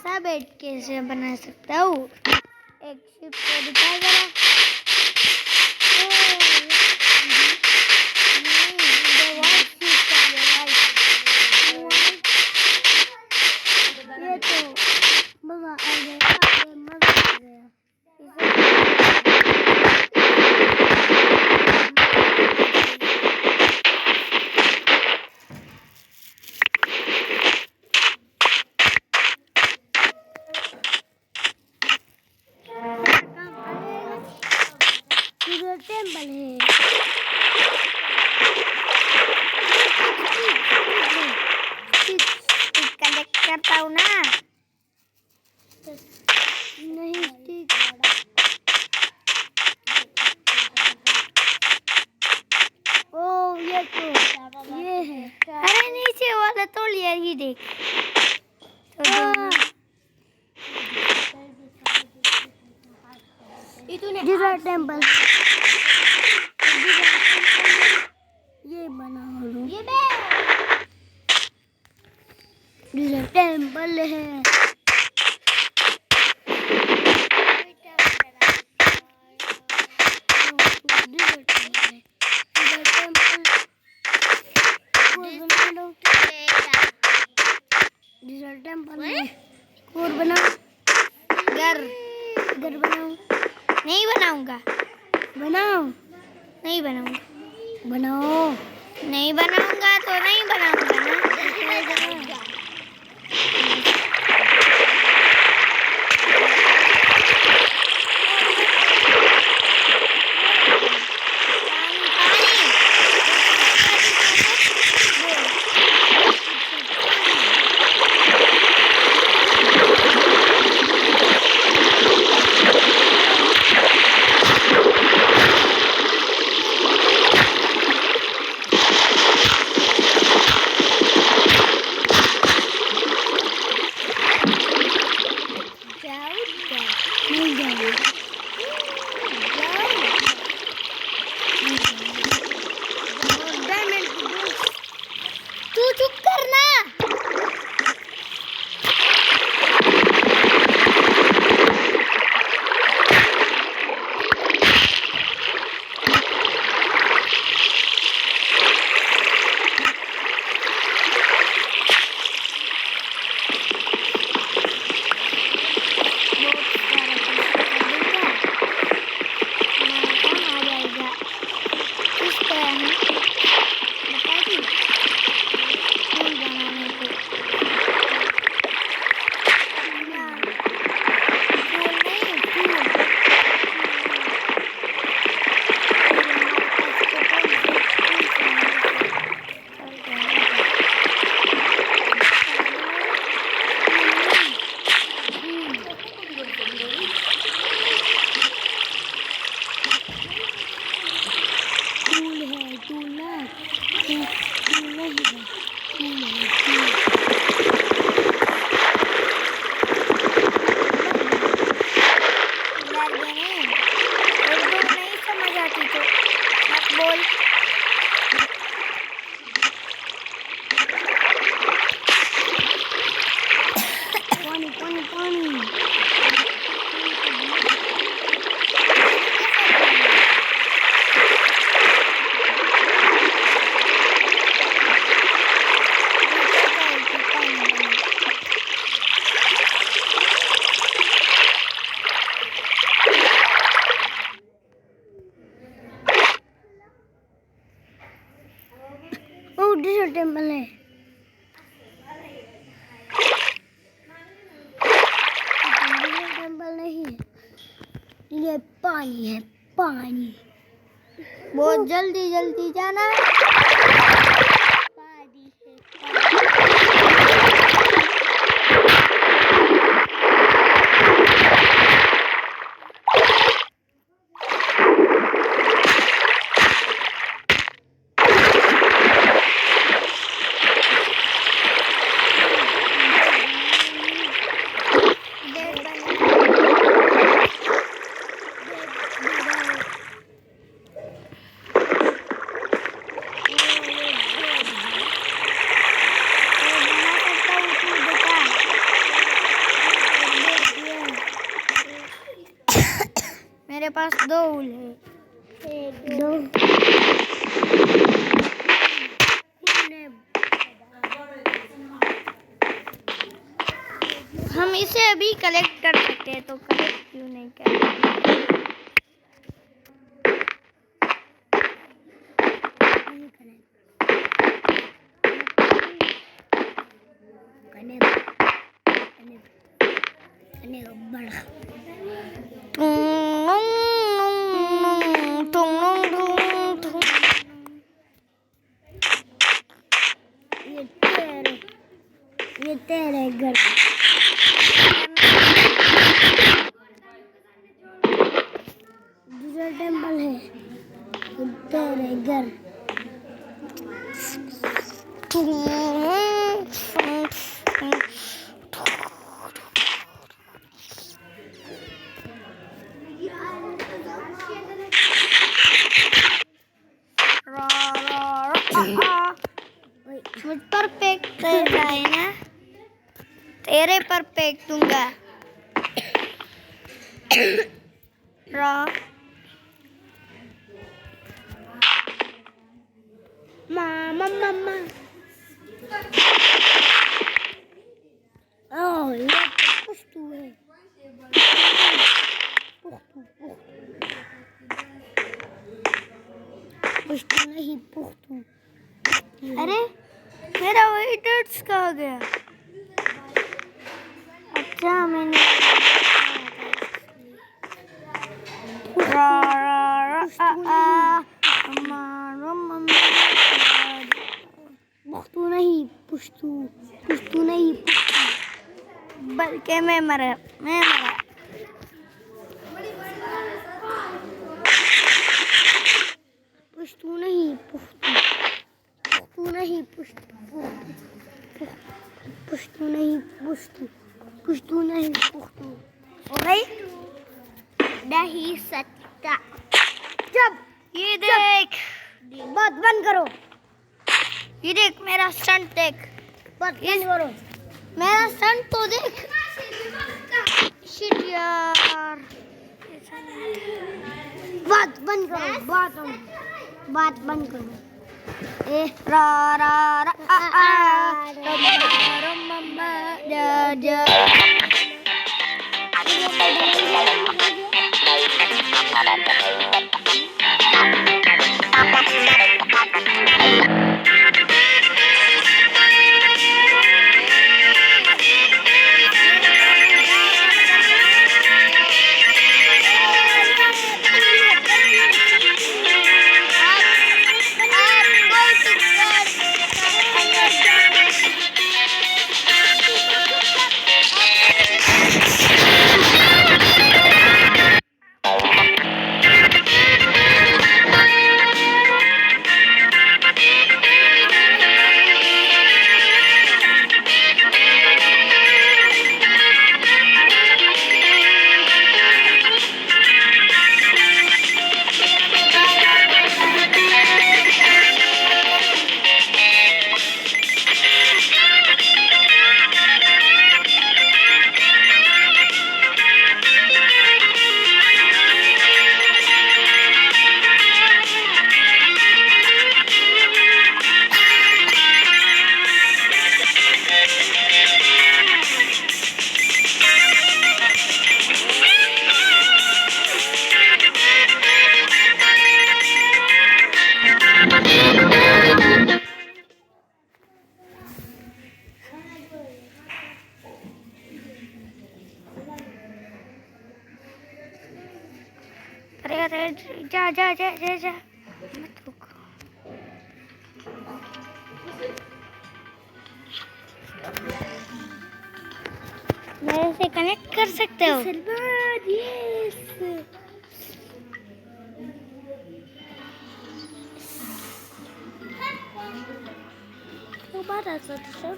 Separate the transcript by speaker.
Speaker 1: ऐसा बेड कैसे बना सकता हूँ? एक शिप को दिखा जरा। ये तो मजा आ गया, मजा आ गया। टेम्पल है, कलेक्ट करता हूँ ना। नहीं ठीक। ओ ये तो ये है। अरे नीचे वाला तो लिया ही देख। डिजर्ट टेम्पल ये बना हो, ये डिजर्ट टेम्पल है। डिजर्ट टेम्पल में और बना घर बनाओ। नहीं बनाऊंगा। बनाओ। नहीं बनाऊंगा। बनाओ। नहीं बनाऊंगा तो नहीं बनाऊंगा ना। तू चुप करना। डिजर्ट टेम्पल है। डिजर्ट टेम्पल नहीं है, ये पानी है, पानी। बहुत जल्दी जल्दी जाना। पानी पास 2 उल है। 2 हम इसे अभी कलेक्ट कर सकते हैं, तो कलेक्ट क्यों नहीं कर ये तेरे घर दूसरा टेम्पल है, तेरे घर मुझ पर फेंक है ना, तेरे पर फेंक दूंगा। मामा मामा ओह ये तो पुश्तू है, पुश्तू नहीं पुश्तू। अरे मेरा वही डट्स कहाँ गया? अच्छा मैंने पुश्तू नहीं पुश्तू, पुश्तू नहीं पुश्तू, बल्कि मैं मरा पुश्तू नहीं पुश्तू, पुश्तू नहीं पुश्तू, पुश्तू नहीं पुश्तू, पुश्तू नहीं पुश्तू। हो गई नहीं सकता। जब ये देख, बात बंद करो। ये देख मेरा स्टंट देख, बात बंद करो। मेरा स्टंट तो देख। शिट यार, बात बंद करो, बात बंद करो। ए रा रा रा आ आ मम्मा जा जा। अरे जा जा जा जा जा, मत रुक। मेरे से कनेक्ट कर सकते हो? यस। तो बात आ सकती है।